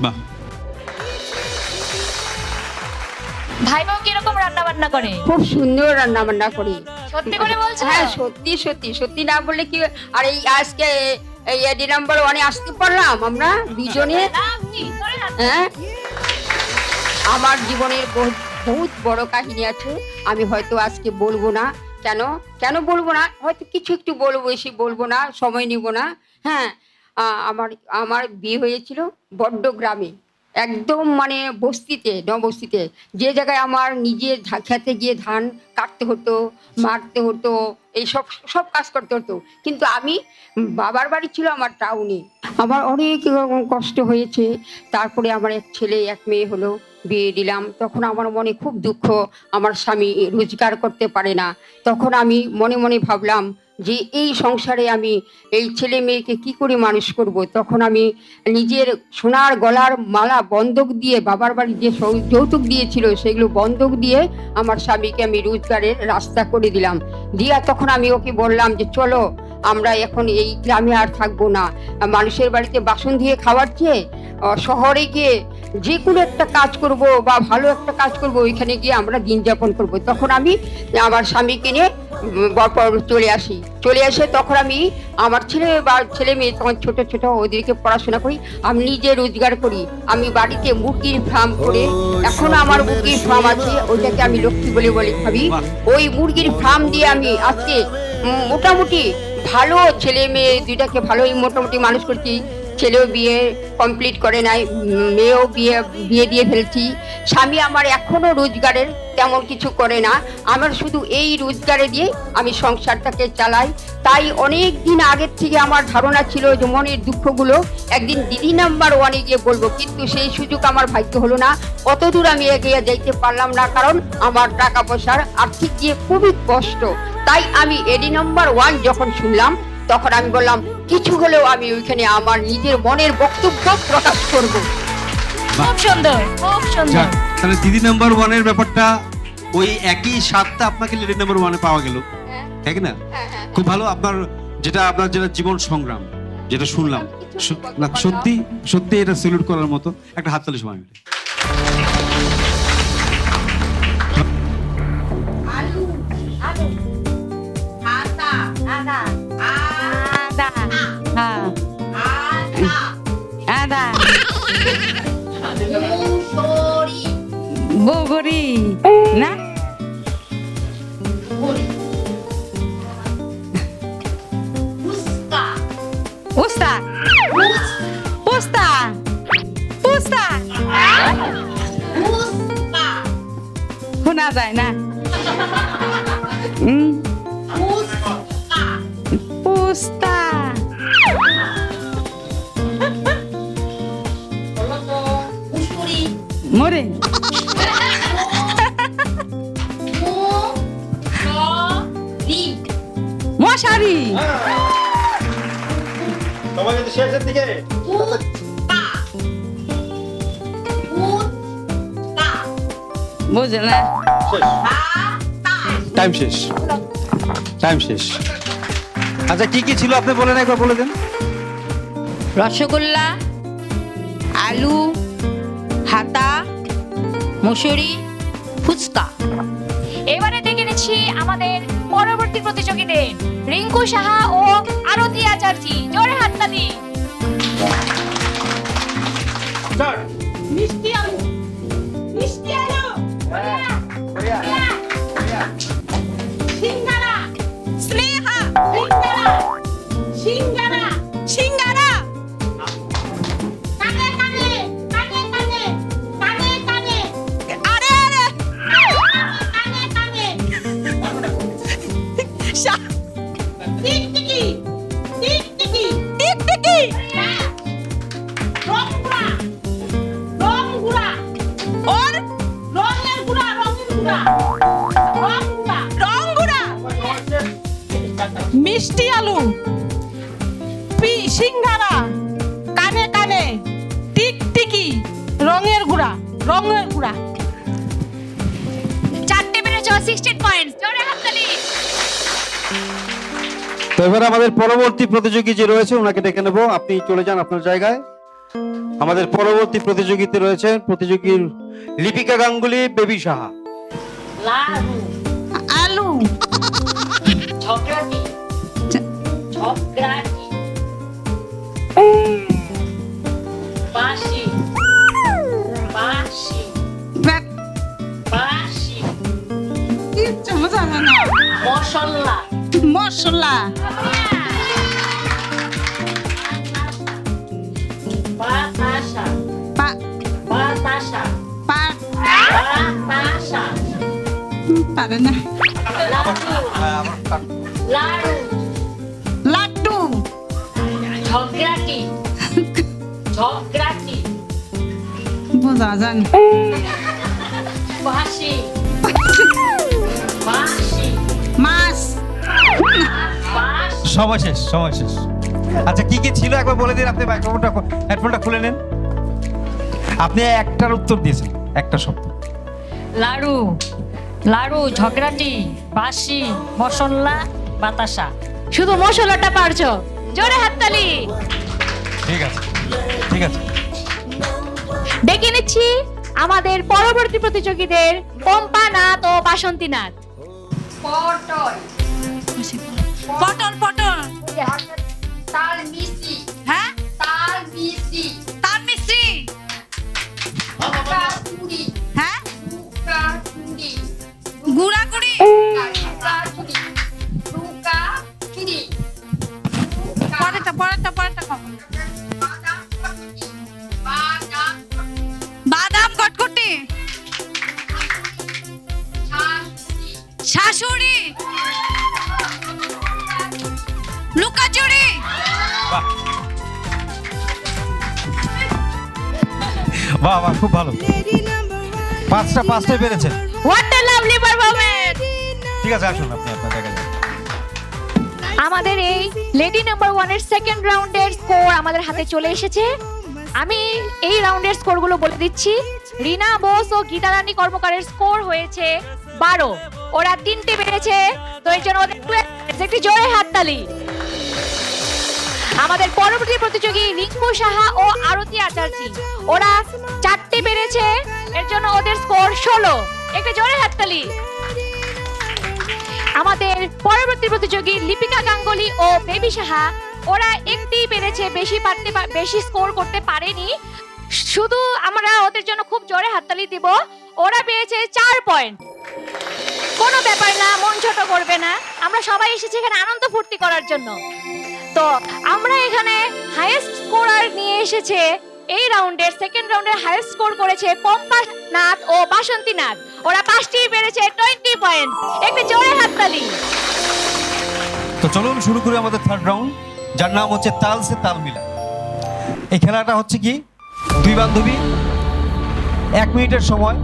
বাহ। ভাই বোন কিরকম রান্না বান্না করে? খুব সুন্দর রান্না বান্না করি। সত্যি করে বলছো? হ্যাঁ সত্যি সত্যি, সত্যি না বললে কি। আর এই আজকে এই এডি নাম্বার 1-এ আসতে পারলাম আমরা দুজনে। হ্যাঁ, আমার জীবনের বহুত বড় কাহিনী আছে, আমি হয়তো আজকে বলবো না। কেন বলবো না, হয়তো কিছু একটু বলবো, বেশি বলবো না, সময় নিব না। হ্যাঁ, আমার বিয়ে হয়েছিল বড্ড গ্রামে, একদম মানে বস্তিতে, নবস্তিতে, যে জায়গায় আমার নিজের খেতে গিয়ে ধান কাটতে হতো, মারতে হতো, এই সব কাজ করতে হতো। কিন্তু আমি বাবার বাড়ি ছিল আমার টাউনে, আমার অনেক কষ্ট হয়েছে। তারপরে আমার এক ছেলে এক মেয়ে হলো, বিয়ে দিলাম। তখন আমার মনে খুব দুঃখ, আমার স্বামী রোজগার করতে পারে না। তখন আমি মনে মনে ভাবলাম যে এই সংসারে আমি এই ছেলে মেয়েকে কি করে মানুষ করব। তখন আমি নিজের সোনার গলার মালা বন্ধক দিয়ে, বাবার বাড়ি যে যৌতুক দিয়েছিল সেগুলো বন্ধক দিয়ে আমার স্বামীকে আমি রোজগারের রাস্তা করে দিলাম। দিয়া তখন আমি ওকে বললাম যে চলো আমরা এখন এই গ্রামে আর থাকবো না, মানুষের বাড়িতে বাসন ধুয়ে খাওয়ার চেয়ে শহরে গিয়ে যে কোনো একটা কাজ করব বা ভালো একটা কাজ করব, ওইখানে গিয়ে আমরা দিন যাপন করব। তখন আমি আমার স্বামীকে নিয়ে চলে আসে। তখন আমি আমার ছেলে মেয়ে তখন ছোট ছোট, ওদেরকে পড়াশোনা করি, আমি নিজে রোজগার করি। আমি বাড়িতে মুরগির ফার্ম করে, এখনো আমার মুরগির ফার্ম আছে, ওইটাকে আমি লক্ষ্মী বলে ভাবি। ওই মুরগির ফার্ম দিয়ে আমি আজকে মোটামুটি ভালো ছেলে মেয়ে দুইটাকে ভালোই মোটামুটি মানুষ করছি। ছেলেও বিয়ে কমপ্লিট করে নাই, মেয়েও বিয়ে দিয়ে ফেলছি। স্বামী আমার এখনো রোজগারের তেমন কিছু করে না, আমার শুধু এই রোজগারে দিয়ে আমি সংসারটাকে চালাই। তাই অনেক দিন আগের থেকে আমার ধারণা ছিল যে মনের দুঃখগুলো একদিন দিদি নাম্বার 1-এ গিয়ে বলবো, কিন্তু সেই সুযোগ আমার ভাগ্য হলো না। অতদূর আমি এগিয়ে যাইতে পারলাম না, কারণ আমার টাকা পয়সার আর্থিক দিয়ে খুবই কষ্ট। তাই আমি এডি নাম্বার 1 যখন শুনলাম তখন আমি বললাম কিছু হলেও আমি ওইখানে আমার নিজের মনের বক্তব্য প্রকাশ করব। খুব সুন্দর, খুব সুন্দর। যাক, তাহলে দিদি নাম্বার ওয়ানের ব্যাপারটা ওই একই স্বাদটা আপনাকে লেডি নাম্বার ওয়ানে পাওয়া গেল, তাই না? খুব ভালো। আপনার যেটা জীবন সংগ্রাম যেটা শুনলাম, না সত্যি সত্যি এটা সেলুট করার মতো। একটা হাততালি সবাই মিলে। বগরি না উস্তা পুস্তা পুস্তা শোনা যায় না। পুস্তা মরে মশারি বুঝে না। টাইম শেষ, টাইম শেষ। আচ্ছা কি কি ছিল আপনি বলেন, একবার বলে দেন। রসগোল্লা, আলু, হাতা, মুসুরি, ফুচকা। এবারে দেখে নিচ্ছি আমাদের পরবর্তী প্রতিযোগীদের, রিঙ্কু সাহা ও আরতি আচার্যি। জোরে হাততালি। মিষ্টি আলু, মিষ্টি আলু, সিঙ্গারা, স্নেহা, সিঙ্গারা, সিঙ্গারা, কানে কানে, কানে কানে, কানে কানে, আরে আরে, কানে কানে, টিকটিকি, টিকটিকি, টিকটিকি, রংগুড়া, রংগুড়া, ওর রঙের গুড়া, রঙের গুড়া, রংগুড়া, রংগুড়া, মিষ্টি আলু, সিঙ্গারা, কানে কানে, টিকটিকি, রঙের গুড়া, রঙের গুড়া। 4টে পেরেছো, 16 পয়েন্টস। জোরে হাততালি। তো এবার আমাদের পরবর্তী প্রতিযোগী যে রয়েছে ওনাকে ডেকে নেবো। আপনি চলে যান আপনার জায়গায়। আমাদের পরবর্তী প্রতিযোগিতা রয়েছে প্রতিযোগীর লিপিকা গাঙ্গুলি, বেবি সাহা। আলু, ঝগড়াটি, ঝগড়াটি, বাঁশি, বাঁশি, বাঁশি, কিচ্ছু বোঝা যায় না। মশলা, মশলা, বাতাসা, বাতাসা, বাতাসা, পারে না। লাড়ু, লাড্ডু, ঝগড়াটি, ঝগড়াটি, বোঝা যায় না। বাঁশি, বাঁশি, মাছ, বাঁশি। সময় শেষ, সময় শেষ। আচ্ছা কি কি ছিল একবার বলে দিন। আপনি মাইক্রোফোনটা, হেডফোনটা খুলে নেন। আপনি একটার উত্তর দিয়েছেন, একটা শব্দ। লাড়ু, লাড়ু, ঝগড়াটি, বাঁশি, মশলা, বাতাসা। শুধু মশলাটা পারছো। জোরে হাততালি। ঠিক আছে, ঠিক আছে। ডেকে নিচ্ছি আমাদের পরবর্তী প্রতিযোগীদের, পম্পা নাথ ও বাসন্তী নাথ। পটল, পটল, পটল, তাল মিষ্টি, হ্যাঁ, তাল মিষ্টি, তাল মিস্ত্রি, কাকুড়ি, হ্যাঁ, কাকুড়ি, গুড়া কুড়ি, কাকুড়ি, কাকুড়ি, পরেরটা পরেরটা পরেরটা কম। বাদাম কটকটি, শাশুড়ি, লুকাচুরি, বাহ বাহ, খুব ভালো। পাঁচটায় পেরেছেন। What a lovely performance. ঠিক আছে, আসুন আপনি আপনার জায়গায় যান। আমাদের এই লেডি নাম্বার 1 এর সেকেন্ড রাউন্ডের স্কোর আমাদের হাতে চলে এসেছে। আমি এই রাউন্ডের স্কোরগুলো বলে দিচ্ছি। রিনা বোস ও গীতা রানী কর্মকারের স্কোর হয়েছে 12। ওরা 3টে পেরেছে, তো এর জন্য ওদের একটি জোরে হাততালি। আমাদের পরবর্তী প্রতিযোগী রিঙ্কু সাহা ও আরতি আচার্যি, ওরা 4টে পেরেছে, এর জন্য ওদের স্কোর 16। একটি জোরে হাততালি। আমাদের পরবর্তী প্রতিযোগী লিপিকা গাঙ্গুলি ও বেবি সাহা, ওরা একটি পেরেছে, বেশি স্কোর করতে পারেনি। শুধু আমরা ওদের জন্য খুব জোরে হাততালি দিব। ওরা পেয়েছে 4 পয়েন্ট। কোনো ব্যাপার না, মন ছোট করবে না, আমরা সবাই এসেছি এখানে আনন্দ ফুর্তি করার জন্য। তো আমরা এখানে হাইয়েস্ট স্কোরার নিয়ে এসেছে। এই রাউন্ডের সেকেন্ড রাউন্ডের হাইয়েস্ট স্কোর করেছে পম্পা নাথ ও বাসন্তী নাথ, ওরা 5টি পেরেছে 20 পয়েন্ট। একটু জোরে হাততালি। তো চলুন শুরু করি আমাদের থার্ড রাউন্ড, যার নাম হচ্ছে তাল সে তাল মিলা। এই খেলাটা হচ্ছে কি, দুই বান্ধবী 1 মিনিটের সময়,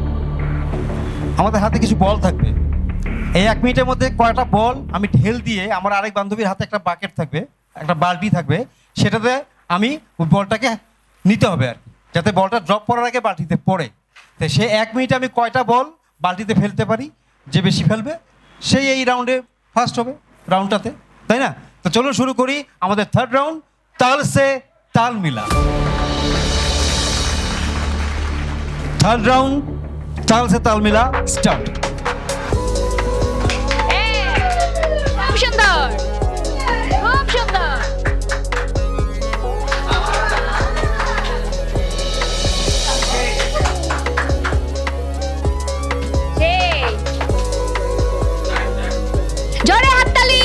আমাদের হাতে কিছু বল থাকবে। এই 1 মিনিটের মধ্যে কয়টা বল আমি ঢেল দিয়ে, আমার আরেক বান্ধবীর হাতে একটা বাকেট থাকবে, একটা বালতি থাকবে, সেটাতে আমি ওই বলটাকে নিতে হবে আর কি, যাতে বলটা ড্রপ করার আগে বালতিতে পড়ে। তো সে 1 মিনিটে আমি কয়টা বল বালতিতে ফেলতে পারি, যে বেশি ফেলবে সেই এই রাউন্ডে ফার্স্ট হবে, রাউন্ডটাতে, তাই না? তো চলুন শুরু করি আমাদের থার্ড রাউন্ড, তাল সে তাল মিলা। থার্ড রাউন্ড, তাল সে তাল মিলা, স্টার্ট। খুব সুন্দর, খুব সুন্দর। জোরে হাততালি।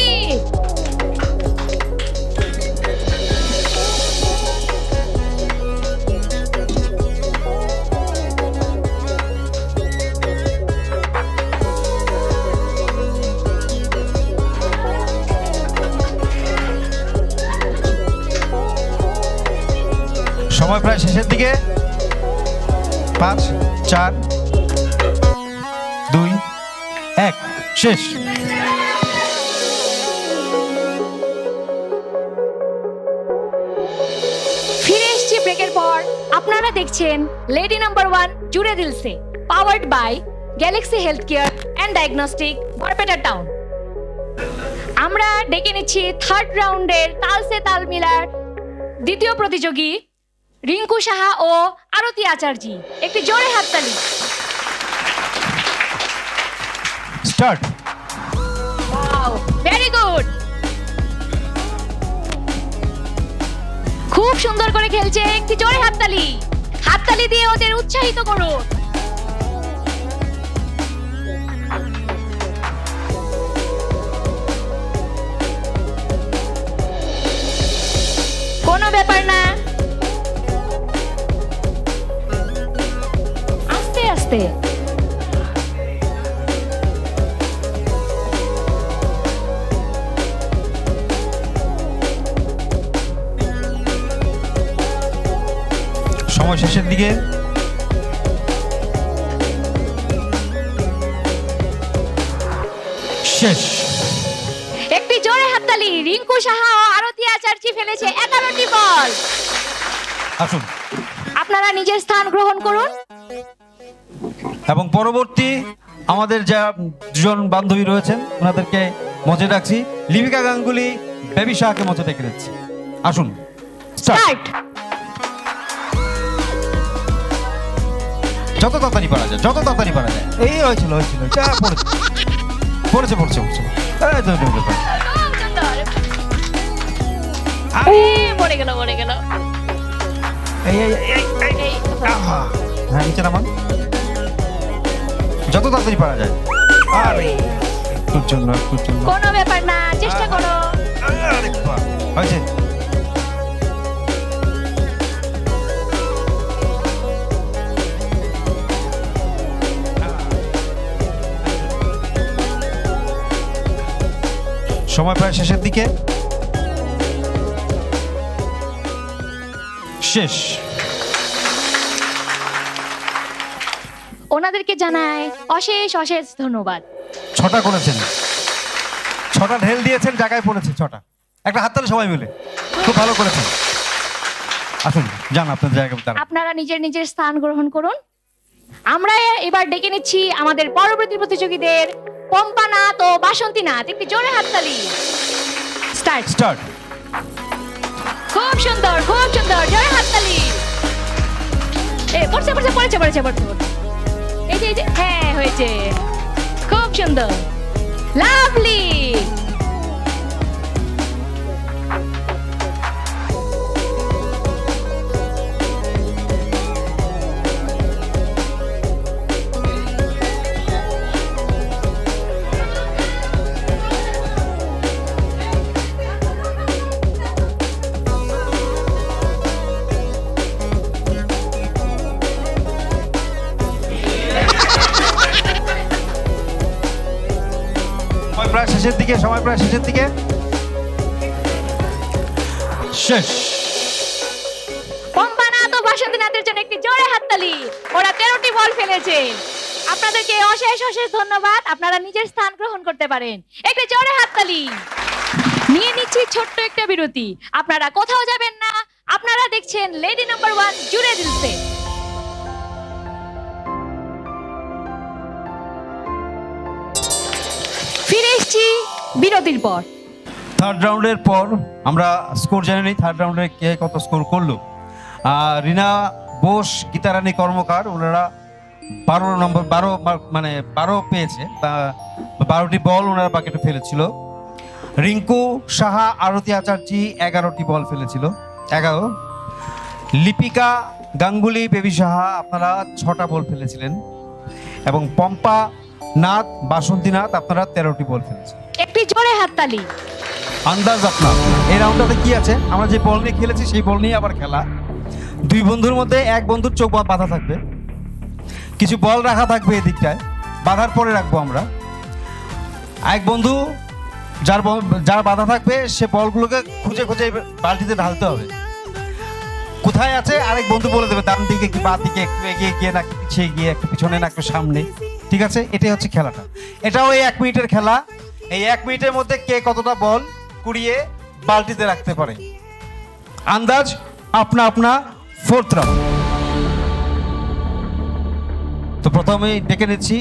সময় প্রায় শেষের দিকে। 5 4 2 1 শেষ। ফিরে এসেছি ব্রেকের পর। আপনারা দেখছেন লেডি নাম্বার 1 জুড়ে দিলসে, powered by Galaxy health care and diagnostic, Barpeta town. আমরা ডেকে নিচ্ছি থার্ড রাউন্ডের তাল সে তাল মিলার দ্বিতীয় প্রতিযোগী রিঙ্কু সাহা ও আরতি আচার্যি। একটি জোরে হাততালি। স্টার্ট। Wow, very good. খুব সুন্দর করে খেলছে, একটি জোরে হাততালি। হাততালি দিয়ে ওদের উৎসাহিত করুন। কোনো ব্যাপার না, আস্তে আস্তে। সময় শেষের দিকে। শেষ। একটি জোরে হাততালি। রিঙ্কু সাহা ও আরতি আচার্যি ফেলেছে 11টি বল। আসুন আপনারা নিজের স্থান গ্রহণ করুন। এবং পরবর্তী আমাদের যা দুজন বান্ধবী রয়েছেন ওনাদেরকে মঞ্চে ডাকছি। লিপিকা গাঙ্গুলি, বেবি শাহকে মঞ্চে ডেকে নিচ্ছি। আসুন স্টার্ট। স্টার্ট। যত তাড়াতাড়ি পারা যায়, যত তাড়াতাড়ি পারা যায়। এই হয়েছিল হয়েছিল, যা পড়েছে পড়েছে পড়েছে পড়ছে। এই তো, খুব সুন্দর। এই পড়ে গেল, পড়ে গেল। এই এই এই এই। এই আহা, হ্যাঁ নিচে নামান, যত তাড়াতাড়ি পারা যায়। আরে একটুর জন্য, একটুর জন্য। কোনো ব্যাপার না, চেষ্টা করো। আরে বাহ, হয়েছে। সময় প্রায় শেষের দিকে। শেষ। ওনাদেরকে জানাই অশেষ অশেষ ধন্যবাদ। 6টা করেছেন, 6টা ঢেল দিয়েছেন, জায়গায় পড়েছে 6টা। একটা হাততালি সবাই মিলে, খুব ভালো করেছেন। আসুন যান আপনার জায়গায় দাঁড়ান। আপনারা নিজের নিজের স্থান গ্রহণ করুন। আমরা এবার ডেকে নিচ্ছি আমাদের পরবর্তী প্রতিযোগীদের পম্পানাথ ও বাসন্তীনাথ। একটি জোরে হাততালি। স্টার্ট। স্টার্ট। খুব সুন্দর, খুব সুন্দর, জোরে হাততালি। পড়ছে পড়ছে পড়েছে পড়েছে পড়ছে পড়ছে। এই যে হ্যাঁ হয়েছে, খুব সুন্দর, লাভলি। সময় প্রায় শেষের দিকে, সময় প্রায় শেষের দিকে। শেষ। পম্পানাথ ও বাসন্তীনাথের জন্য একটি জোরে হাততালি। ওরা 13টি বল ফেলেছে। আপনাদেরকে অশেষ অশেষ ধন্যবাদ। আপনারা নিজের স্থান গ্রহণ করতে পারেন। একটি জোরে হাততালি। নিয়ে নিচ্ছি ছোট্ট একটা বিরতি। আপনারা কোথাও যাবেন না। আপনারা দেখছেন লেডি নাম্বার 1 জুড়ে দিলসে। ফিরে এসেছি বিরতির পর। থার্ড রাউন্ডের পর আমরা স্কোর জেনে নিই। থার্ড রাউন্ডে কে কত স্কোর করলো। রিনা বোস, গীতারানী কর্মকার, ওনারা 12 নম্বর, 12 পেয়েছে। 12টি বল ওনারা বাকেটে ফেলেছিল। রিঙ্কু সাহা, আরতি আচার্যি 11টি বল ফেলেছিল, 11। লিপিকা গাঙ্গুলি, বেবি সাহা, আপনারা 6টা বল ফেলেছিলেন। এবং পম্পা নাথ, বাসন্তীনাথ, আপনারা 13টি বল ফেলেছেন। একটি জোরে হাততালি। আন্দাজ আপনার এই রাউন্ডটাতে কি আছে? আমরা যে বল নিয়ে খেলেছি সেই বল নিয়ে আবার খেলা। দুই বন্ধুর মধ্যে এক বন্ধুর চোখ বাঁধা থাকবে, কিছু বল রাখা থাকবে এদিকটায়, বাঁধার পরে রাখবো আমরা। এক বন্ধু যার বাঁধা থাকবে সে বলগুলোকে খুঁজে খুঁজে বালতিতে ঢালতে হবে। কোথায় আছে আরেক বন্ধু বলে দেবে, ডান দিকে কি বাঁ দিকে, একটু এগিয়ে গিয়ে না পিছিয়ে গিয়ে, একটু পিছনে না একটু সামনে। ঠিক আছে, এটাই হচ্ছে খেলাটা। এটাও এই 1 মিনিটের খেলা। এই 1 মিনিটের মধ্যে কে কতটা বল কুড়িয়ে বালতিতে রাখতে পারে। আন্দাজ আপনা আপনা। 4th round. তো প্রথমে ডেকে নিচ্ছি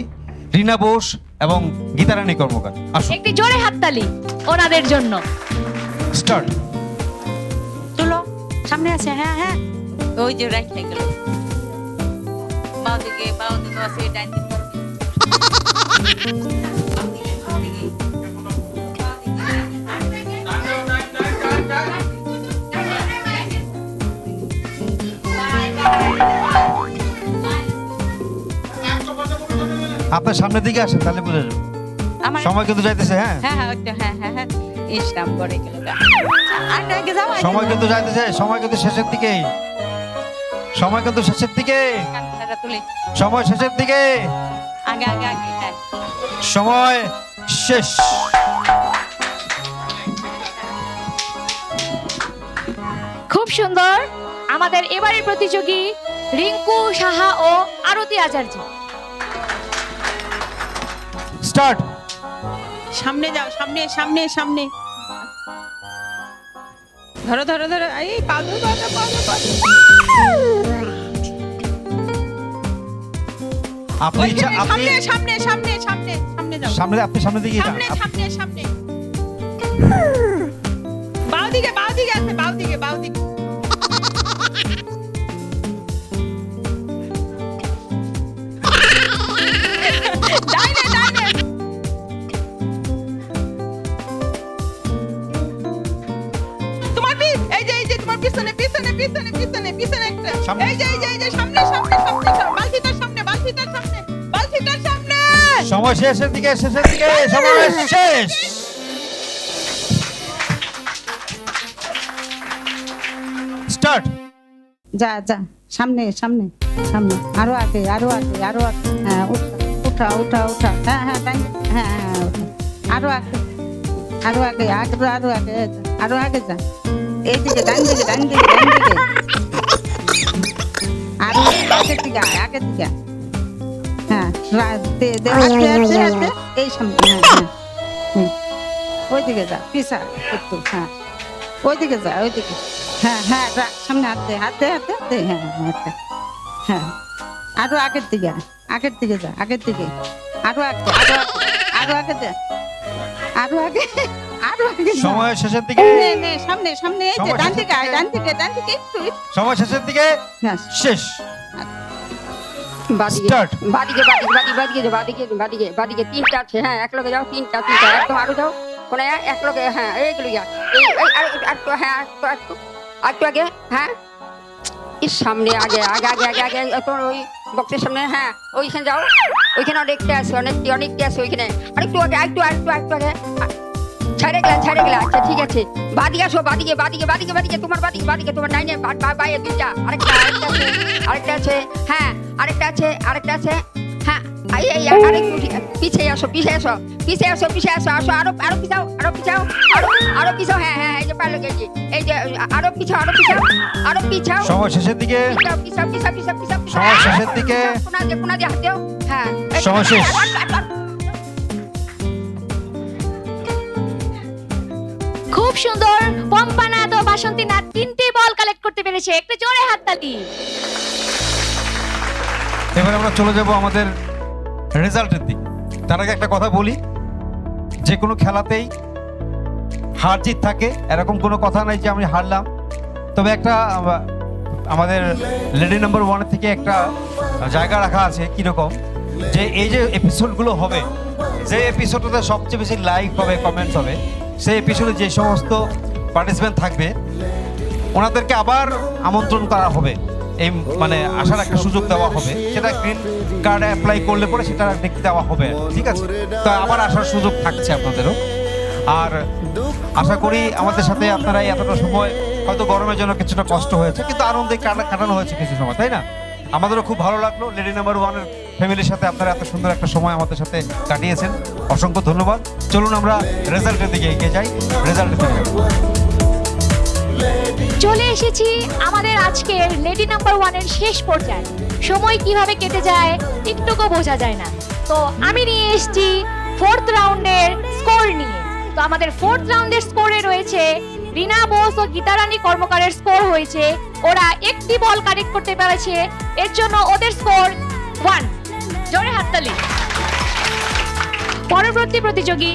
রিনা বোস এবং গীতারানী কর্মকার। আসুন। একটি জোরে হাততালি ওনাদের জন্য। স্টার্ট। তুলো সামনে আছে। হ্যাঁ হ্যাঁ, ওই যে রাইট হয়ে গেল। বাও দিকে আছে, ডান দিকে। আপনার সামনের দিকে আসেন, তাহলে বুঝে যাবেন। সময় কিন্তু যাইতেছে। হ্যাঁ হ্যাঁ হ্যাঁ হ্যাঁ হ্যাঁ হ্যাঁ, ইসলাম করে গেল। আর আগে যাও, সময় কিন্তু যাইতেছে। সময় কিন্তু শেষের দিকে। সময় কিন্তু শেষের দিকে। কান্নাটা তুলে সময় শেষের দিকে। আগে আগে আগে। হ্যাঁ, সময় শেষ। খুব সুন্দর। আমাদের এবারের প্রতিযোগী রিঙ্কু সাহা ও আরতি আচার্য। স্টার্ট। সামনে যাও, সামনে সামনে সামনে। ধরো ধরো ধরো, এই পাদু পাদু পাদু পাদু। আপনি আপনি সামনে সামনে সামনে সামনে যাও। সামনে, আপনি সামনের দিকে যান। সামনে সামনে সামনে। বাও দিকে আছে, বাও দিকে। ডাইনে ডাইনে। তোমার এই যে তোমার পিছনে পিছনে পিছনে পিছনে পিছনে একটা। এই যে সামনে সামনে সামনে, বালতিটার সামনে, বালতিটার সামনে, বালতিটার সামনে। সময় শেষের দিকে, শেষের দিকে। সময় শেষ। স্টার্ট। যা যা, সামনে সামনে সামনে, আরো আগে আরো আগে আরো আগে। হ্যাঁ, উঠা উঠা উঠা। হ্যাঁ হ্যাঁ হ্যাঁ হ্যাঁ, উঠা। আরো আগে আরো আগে আরো আগে আরো আগে যা। এইদিকে, ডান দিকে ডান দিকে ডান দিকে। আরো আগের দিকে আগের দিকে। হ্যাঁ, হাতে এই সামনে। হ্যাঁ হ্যাঁ। ওইদিকে যা, পিছা একটু, হ্যাঁ ওইদিকে যা, ওইদিকে, হ্যাঁ হ্যাঁ সামনে হাত দে, হাত দে, হাত দে, হাত দে, হ্যাঁ হাত দে, হ্যাঁ আরো আগের দিকে, আগের দিকে যা, আগের দিকে, আরো আগে, আরো আগে দে, আরো আগে, আরো আগে যা। সময়ের শেষের দিকে, নে, নে, সামনে সামনে, এই যে সময় ডান শেষের দিকে আয়, দিকে। ডান দিকে, ডান দিকে একটু, সময় শেষের দিকে, হ্যাঁ শেষ। বাদিকে Start. বাদিকে বাদিকে বাদিকে বাদিকে বাদিকে তিনটা আছে, হ্যাঁ এক লগে যাও, তিনটা একদম আরো যাও, কোনে এক লগে, হ্যাঁ এইগুলো যা, এই একটু, হ্যাঁ একটু আগে, হ্যাঁ এর সামনে আগে আগে আগে আগে আগে তোর ওই বক্সের সামনে, হ্যাঁ ওইখানে যাও, ওইখানে অনেকটা আছে, অনেকটা আছে ওইখানে, আরেকটু আগে, একটু আগে, ছেড়ে গেলা, আচ্ছা ঠিক আছে, বাদিকে আসো, বাদিকে তোমার নাইনে বাইরে দুইটা, আরেকটা আছে, হ্যাঁ আরেকটা আছে, হ্যাঁ এই আরেকটু পিছিয়ে আসো, আসো, আরো পিছাও, হ্যাঁ এই যে পারলো গেছি, এই যে আরো পিছাও, সময় শেষের দিকে, পিছাও, সময় শেষের দিকে, কোনা দিয়ে হাত দাও, হ্যাঁ সময় শেষ। খুব সুন্দর, পম্পানাথ ও বাসন্তীনাথ 3টি বল কালেক্ট করতে পেরেছে, একটু জোরে হাততালি। এবার আমরা চলে যাব আমাদের রেজাল্টের দিকে। তার আগে একটা কথা বলি, যে কোনো খেলাতেই হার জিত থাকে, এরকম কোনো কথা নাই যে আমি হারলাম। তবে একটা আমাদের লেডি নাম্বার 1 থেকে একটা জায়গা রাখা আছে, কিরকম যে এই যে এপিসোডগুলো হবে, যে এপিসোডটাতে সবচেয়ে বেশি লাইক হবে, কমেন্টস হবে, সেই এপিসোডে যে সমস্ত পার্টিসিপেন্ট থাকবে ওনাদেরকে আবার আমন্ত্রণ করা হবে, এই মানে আসার একটা সুযোগ দেওয়া হবে, সেটা গ্রিন কার্ড অ্যাপ্লাই করলে পরে সেটা দেখতে দেওয়া হবে, ঠিক আছে? তো আবার আসার সুযোগ থাকছে আপনাদেরও। আর আশা করি আমাদের সাথে আপনারা এতটা সময়, হয়তো গরমের জন্য কিছুটা কষ্ট হয়েছে, কিন্তু আনন্দে কাটানো হয়েছে কিছু সময়, তাই না? আমাদেরও খুব ভালো লাগলো লেডি নাম্বার 1 এর ফ্যামিলির সাথে আপনারা এত সুন্দর একটা সময় আমাদের সাথে কাটিয়েছেন, অসংখ্য ধন্যবাদ। চলুন আমরা রেজাল্টের দিকে এগিয়ে যাই, রেজাল্টের দিকে। চলে এসেছি আমাদের আজকের লেডি নাম্বার 1 এর শেষ পর্যায়ে। সময় কিভাবে কেটে যায় একটুকু বোঝা যায় না। তো আমি নিয়ে এসেছি 4th রাউন্ডের স্কোর নিয়ে। তো আমাদের 4th রাউন্ডের স্কোরে রয়েছে রিনা বোস ও গীতারানী কর্মকারের স্কোর হয়েছে, ওরা একটি বল কালেক্ট করতে পেরেছে, এর জন্য ওদের স্কোর 1। জোরে হাততালি। পরবর্তী প্রতিযোগী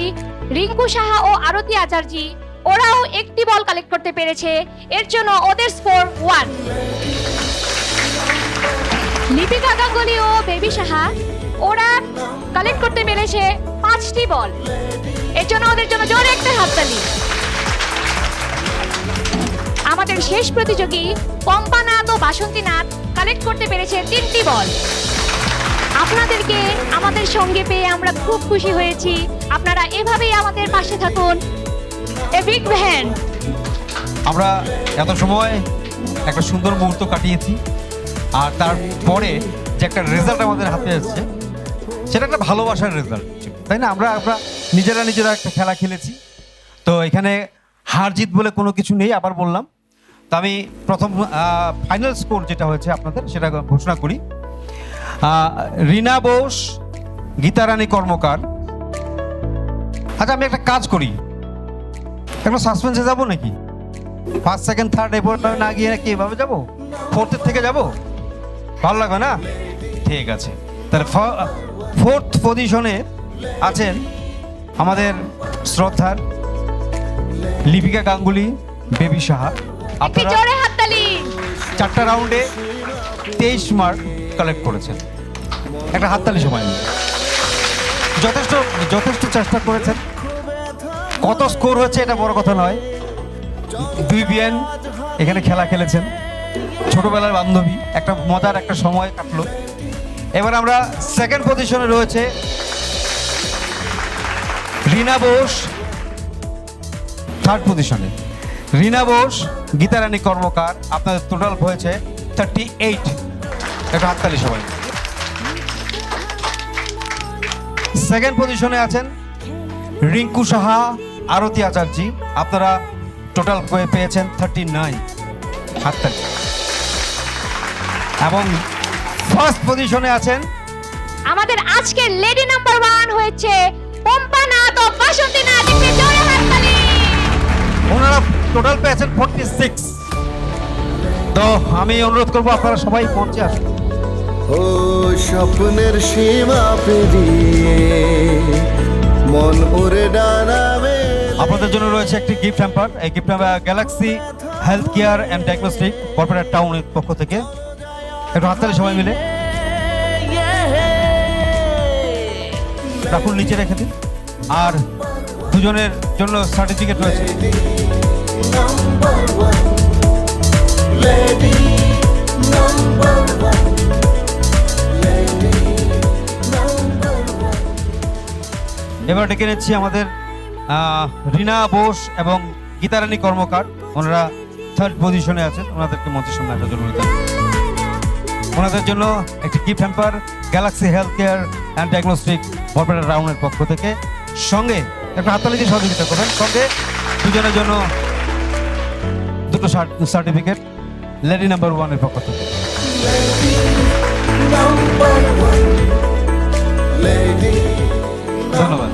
রিঙ্কু সাহা ও আরতি আচার্যি, ওরাও একটি বল কালেক্ট করতে পেরেছে, এর জন্য ওদের স্কোর 1। লিপিকা গাঙ্গুলি ও বেবি সাহা, ওরা কালেক্ট করতে পেরেছে 5টি বল, এর জন্য ওদের জন্য জোরে একটা হাততালি। আমাদের শেষ প্রতিযোগী পম্পানাথ ও বাসন্তীনাথ কালেক্ট করতে পেরেছে 3টি বল। আপনাদেরকে আমাদের সঙ্গে পেয়ে আমরা খুব খুশি হয়েছি, আপনারা এভাবেই আমাদের পাশে থাকুন। A big hand. আমরা এত সময় একটা সুন্দর মুহূর্ত কাটিয়েছি, আর তারপরে যে একটা রেজাল্ট আমাদের হাতে আসছে, সেটা একটা ভালোবাসার রেজাল্ট, তাই না? আমরা নিজেরা একটা খেলা খেলেছি, তো এখানে হার জিত বলে কোনো কিছু নেই, আবার বললাম। তো আমি প্রথম ফাইনাল স্কোর যেটা হয়েছে আপনাদের সেটা ঘোষণা করি। রিনা বোস, গীতারানী কর্মকার। আচ্ছা, আমি একটা কাজ করি, এখন সাসপেন্সে যাবো নাকি? 1st, 2nd, 3rd এরপর না গিয়ে নাকি এভাবে যাবো? 4th থেকে যাবো? ভালো লাগবে না? ঠিক আছে, তাহলে 4th পজিশনে আছেন আমাদের শ্রদ্ধার লিপিকা গাঙ্গুলি, বেবি সাহা। আপনারা জোরে হাততালি। 4টা রাউন্ডে 23 মার্ক কালেক্ট করেছেন। একটা হাততালি সময় নিয়ে যথেষ্ট চেষ্টা করেছেন। কত স্কোর হচ্ছে এটা বড় কথা নয়, 2 বিয়ান এখানে খেলা খেলেছেন, ছোটবেলার বান্ধবী, একটা মজার একটা সময় কাটলো। এবার আমরা 2nd পজিশনে রয়েছে রিনা বোস, 3rd পজিশনে রিনা বোস, গীতারানী কর্মকার। আপনাদের টোটাল হয়েছে 38। একটা হাততালি সবাই। 2nd পজিশনে আছেন রিঙ্কু সাহা, আরতি আচার্যি। আপনারা টোটাল পেয়েছেন 39। হাততালি। এবং 1st পজিশনে আছেন আমাদের আজকের লেডি নাম্বার 1 হয়েছে পম্পা নাথ ও বাসন্তী নাথ, একটু জোরে হাততালি। ওনারা টোটাল পেয়েছেন 46। তো আমি অনুরোধ করবো আপনারা সবাই মঞ্চে আসুন। ও স্বপ্নের সীমা পেরিয়ে মন ওরে ডানাবে। আপনাদের জন্য রয়েছে একটি গিফট হ্যাম্পার। এই gift hamper Galaxy health care and diagnostic corporate টাউনের পক্ষ থেকে। একটু হাততালি সবাই মিলে রাখুন, নিচে রেখে দিন। আর দুজনের জন্য সার্টিফিকেট রয়েছে। Number one, lady, number one, lady, number one. এবার ডেকে নিচ্ছি আমাদের রিনা বোস এবং গীতারানী কর্মকার। ওনারা 3rd পজিশনে আছেন। ওনাদেরকে মঞ্চের সামনে আসার জন্য অনুরোধ। ওনাদের জন্য একটি gift hamper Galaxy health care and diagnostic corporate টাউনের পক্ষ থেকে। সঙ্গে একটা হাততালি দিয়ে সহযোগিতা করবেন। সঙ্গে দুজনের জন্য দুটো সার্টিফিকেট লেডি নাম্বার 1 এর পক্ষ থেকে। Number one, lady, ধন্যবাদ।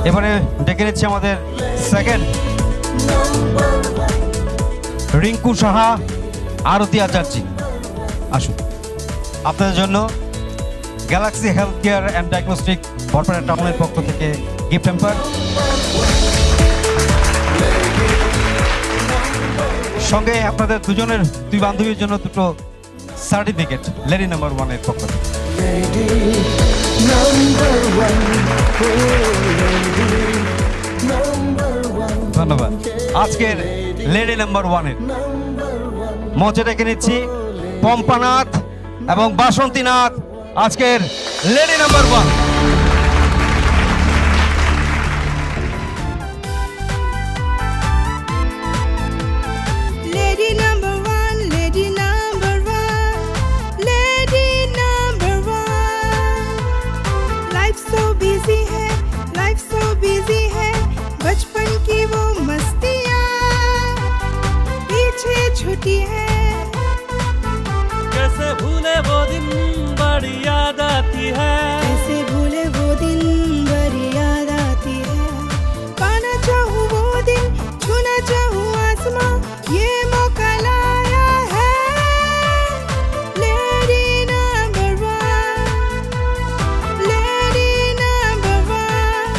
এবারে ডেকে নিচ্ছি আমাদের 2nd রিঙ্কু সাহা, আরতি আচার্যি। আসুন, আপনাদের জন্য Galaxy health care and diagnostic corporate টাউনের পক্ষ থেকে গিফট হ্যাম্পার। সঙ্গে আপনাদের দুই বান্ধবীর জন্য দুটো সার্টিফিকেট লেডি নাম্বার 1 এর পক্ষ থেকে। lady, number one, oh, lady, number one, ধন্যবাদ। আজকের লেডি নাম্বার 1 এর মঞ্চে ডেকে নিচ্ছি পম্পানাথ এবং বাসন্তীনাথ, আজকের lady number 1। Lady number one, lady number one, lady number one. Life so busy है, life so busy है, बचपन की वो मस्तियाँ पीछे छुटी है। कैसे भूले वो दिन बड़ी याद आती है। कैसे भूले वो दिन बड़ी याद आती है। पाना चाहूँ वो दिन, छूना चाहूँ आसमां, ये मौका लाया है। Lady number one, lady number one,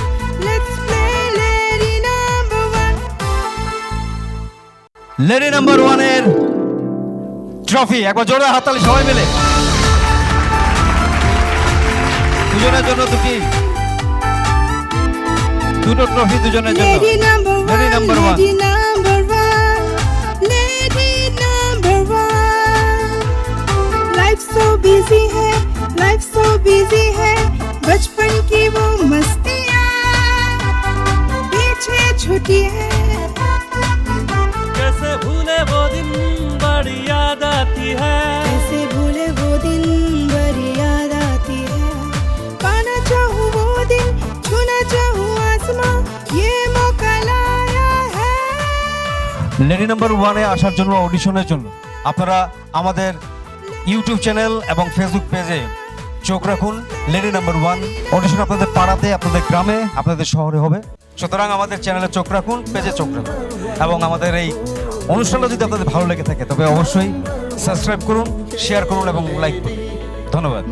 let's play lady number one. Lady number 1 এর ট্রফি একবার জোরে হাততালি সবাই মিলে। দুজনের জন্য দুটো ট্রফি দুজনের জন্য। Lady number lady one, number 1। lady number one, lady number one. Life so busy है, life so busy है, बचपन की वो मस्तियाँ पीछे छुटी है। कैसे भूले वो दिन बड़ी याद आती है। कैसे भूले वो दिन बड़ी याद आती है। पाना चाहूँ वो दिन, छूना चाहूँ आसमां, ये मौका लाया है। লেডি নাম্বার 1 এ আসার জন্য অডিশনের জন্য আপনারা আমাদের ইউটিউব চ্যানেল এবং ফেসবুক পেজে চোখ রাখুন। লেডি নাম্বার 1 অডিশন আপনাদের পাড়াতে, আপনাদের গ্রামে, আপনাদের শহরে হবে। সুতরাং আমাদের চ্যানেলে চোখ রাখুন, পেজে চোখ রাখুন, এবং আমাদের এই অনুষ্ঠানটা যদি আপনাদের ভালো লেগে থাকে তবে অবশ্যই সাবস্ক্রাইব করুন, শেয়ার করুন এবং লাইক করুন। ধন্যবাদ।